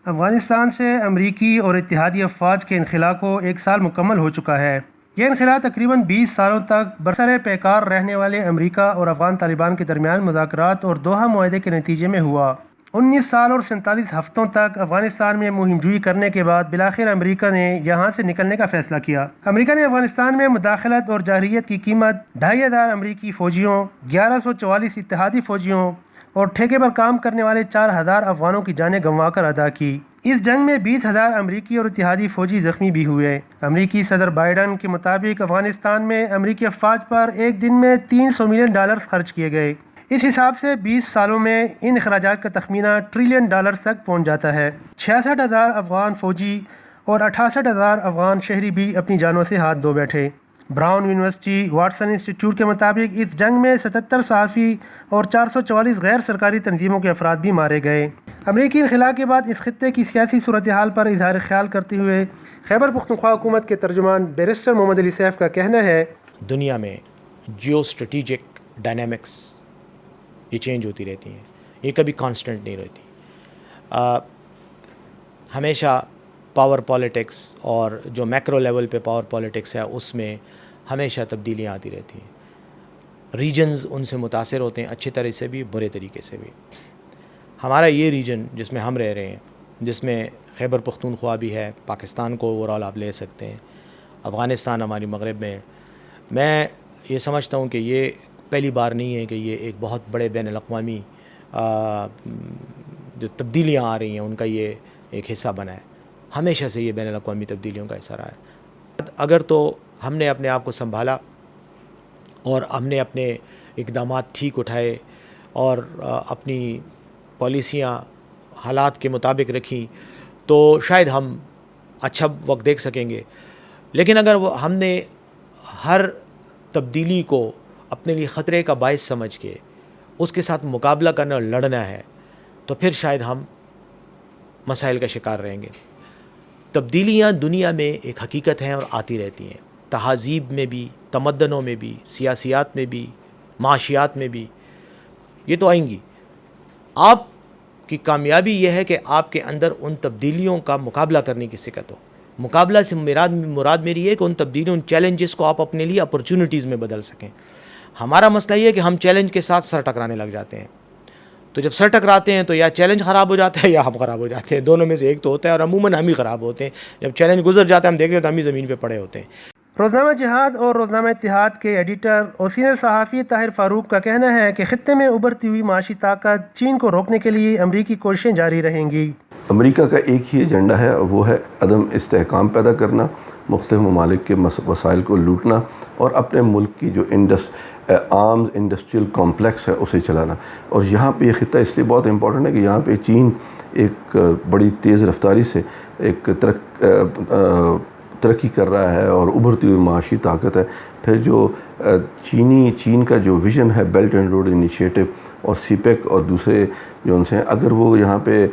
افغانستان سے امریکی اور اتحادی افواج کے انخلا کو 1 سال مکمل ہو چکا ہے۔ یہ انخلا تقریباً 20 سالوں تک برسر پیکار رہنے والے امریکہ اور افغان طالبان کے درمیان مذاکرات اور دوحہ معاہدے کے نتیجے میں ہوا۔ 19 سال اور 47 ہفتوں تک افغانستان میں مہم جوئی کرنے کے بعد بالآخر امریکہ نے یہاں سے نکلنے کا فیصلہ کیا۔ امریکہ نے افغانستان میں مداخلت اور جارحیت کی قیمت 2500 امریکی فوجیوں، 1144 اتحادی فوجیوں اور ٹھیکے پر کام کرنے والے 4000 افغانوں کی جانیں گنوا کر ادا کی۔ اس جنگ میں 20,000 امریکی اور اتحادی فوجی زخمی بھی ہوئے۔ امریکی صدر بائیڈن کے مطابق افغانستان میں امریکی افواج پر ایک دن میں $300 ملین خرچ کیے گئے۔ اس حساب سے 20 سالوں میں ان اخراجات کا تخمینہ $1 ٹریلین تک پہنچ جاتا ہے۔ 66,000 افغان فوجی اور 68,000 افغان شہری بھی اپنی جانوں سے ہاتھ دھو بیٹھے۔ براؤن یونیورسٹی واٹسن انسٹی ٹیوٹ کے مطابق اس جنگ میں 77 صحافی اور 444 غیر سرکاری تنظیموں کے افراد بھی مارے گئے۔ امریکی انخلا کے بعد اس خطے کی سیاسی صورتحال پر اظہار خیال کرتے ہوئے خیبر پختونخوا حکومت کے ترجمان بیرسٹر محمد علی سیف کا کہنا ہے، دنیا میں جیو اسٹریٹجک ڈائنامکس یہ چینج ہوتی رہتی ہیں، یہ کبھی کانسٹنٹ نہیں رہتی۔ ہمیشہ پاور پالیٹکس اور جو میکرو لیول پہ پاور پالیٹکس ہے اس میں ہمیشہ تبدیلیاں آتی رہتی ہیں۔ ریجنز ان سے متاثر ہوتے ہیں، اچھے طرح سے بھی برے طریقے سے بھی۔ ہمارا یہ ریجن جس میں ہم رہ رہے ہیں، جس میں خیبر پختونخوا بھی ہے، پاکستان کو اوورال آپ لے سکتے ہیں، افغانستان ہماری مغرب میں، میں یہ سمجھتا ہوں کہ یہ پہلی بار نہیں ہے کہ یہ ایک بہت بڑے بین الاقوامی جو تبدیلیاں آ رہی ہیں ان کا یہ ایک حصہ بنا ہے۔ ہمیشہ سے یہ بین الاقوامی تبدیلیوں کا حصہ رہا ہے۔ اگر تو ہم نے اپنے آپ کو سنبھالا اور ہم نے اپنے اقدامات ٹھیک اٹھائے اور اپنی پالیسیاں حالات کے مطابق رکھیں تو شاید ہم اچھا وقت دیکھ سکیں گے۔ لیکن اگر ہم نے ہر تبدیلی کو اپنے لیے خطرے کا باعث سمجھ کے اس کے ساتھ مقابلہ کرنا اور لڑنا ہے تو پھر شاید ہم مسائل کا شکار رہیں گے۔ تبدیلیاں دنیا میں ایک حقیقت ہیں اور آتی رہتی ہیں، تہذیب میں بھی، تمدنوں میں بھی، سیاسیات میں بھی، معاشیات میں بھی، یہ تو آئیں گی۔ آپ کی کامیابی یہ ہے کہ آپ کے اندر ان تبدیلیوں کا مقابلہ کرنے کی سکت ہو۔ مقابلہ سے مراد میری ہے کہ ان تبدیلیوں، ان چیلنجز کو آپ اپنے لیے اپرچونٹیز میں بدل سکیں۔ ہمارا مسئلہ یہ ہے کہ ہم چیلنج کے ساتھ سر ٹکرانے لگ جاتے ہیں، تو جب سر ٹکراتے ہیں تو یا چیلنج خراب ہو جاتا ہے یا ہم خراب ہو جاتے ہیں، دونوں میں سے ایک تو ہوتا ہے، اور عموماً ہم ہی خراب ہوتے ہیں۔ جب چیلنج گزر جاتا ہے ہم دیکھتے ہیں تو ہم ہی زمین پہ پڑے ہوتے ہیں۔ روزنامہ جہاد اور روزنامہ اتحاد کے ایڈیٹر اور سینئر صحافی طاہر فاروق کا کہنا ہے کہ خطے میں ابھرتی ہوئی معاشی طاقت چین کو روکنے کے لیے امریکی کوششیں جاری رہیں گی۔ امریکہ کا ایک ہی ایجنڈا ہے، وہ ہے عدم استحکام پیدا کرنا، مختلف ممالک کے وسائل کو لوٹنا اور اپنے ملک کی جو آرمز انڈسٹریل کمپلیکس ہے اسے چلانا۔ اور یہاں پہ یہ خطہ اس لیے بہت امپورٹنٹ ہے کہ یہاں پہ چین ایک بڑی تیز رفتاری سے ایک ترقی کر رہا ہے اور ابھرتی ہوئی معاشی طاقت ہے۔ پھر جو چین کا جو ویژن ہے بیلٹ اینڈ روڈ انیشیٹو اور سی پیک اور دوسرے جو ان سے ہیں، اگر وہ یہاں پہ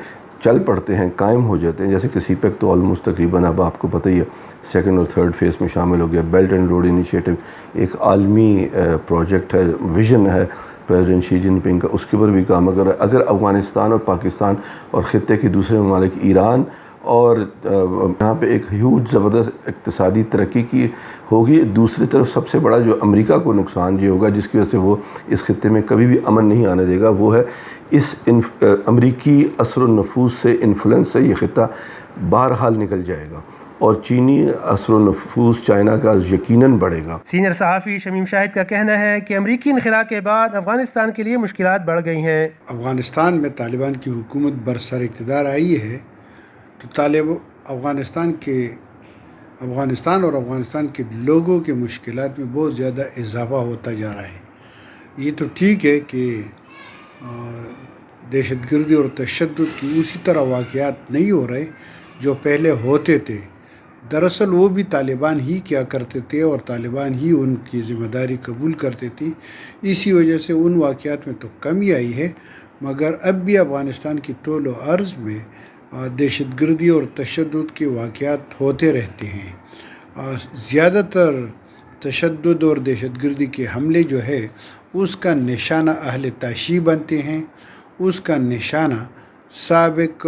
چل پڑتے ہیں، قائم ہو جاتے ہیں، جیسے کہ سی پیک تو آلموسٹ تقریباً اب آپ کو پتہ ہی ہے 2nd اور 3rd فیز میں شامل ہو گیا۔ بیلٹ اینڈ روڈ انیشیٹو ایک عالمی پروجیکٹ ہے، ویژن ہے پریزیڈنٹ شی جن پنگ کا، اس کے اوپر بھی کام اگر افغانستان اور پاکستان اور خطے کے دوسرے ممالک ایران اور یہاں پہ ایک ہیوج زبردست اقتصادی ترقی کی ہوگی۔ دوسری طرف سب سے بڑا جو امریکہ کو نقصان یہ ہوگا، جس کی وجہ سے وہ اس خطے میں کبھی بھی امن نہیں آنے دے گا، وہ ہے اس امریکی اثر و نفوذ سے، انفلوئنس سے یہ خطہ بہرحال نکل جائے گا اور چینی اثر و نفوذ چائنا کا یقیناً بڑھے گا۔ سینئر صحافی شمیم شاہد کا کہنا ہے کہ امریکی انخلا کے بعد افغانستان کے لیے مشکلات بڑھ گئی ہیں۔ افغانستان میں طالبان کی حکومت برسر اقتدار آئی ہے تو افغانستان اور افغانستان کے لوگوں کے مشکلات میں بہت زیادہ اضافہ ہوتا جا رہا ہے۔ یہ تو ٹھیک ہے کہ دہشت گردی اور تشدد کی اسی طرح واقعات نہیں ہو رہے جو پہلے ہوتے تھے۔ دراصل وہ بھی طالبان ہی کیا کرتے تھے اور طالبان ہی ان کی ذمہ داری قبول کرتے تھی، اسی وجہ سے ان واقعات میں تو کمی آئی ہے، مگر اب بھی افغانستان کی طول و عرض میں دہشت گردی اور تشدد کے واقعات ہوتے رہتے ہیں۔ زیادہ تر تشدد اور دہشت گردی کے حملے جو ہے اس کا نشانہ اہل تاشی بنتے ہیں، اس کا نشانہ سابق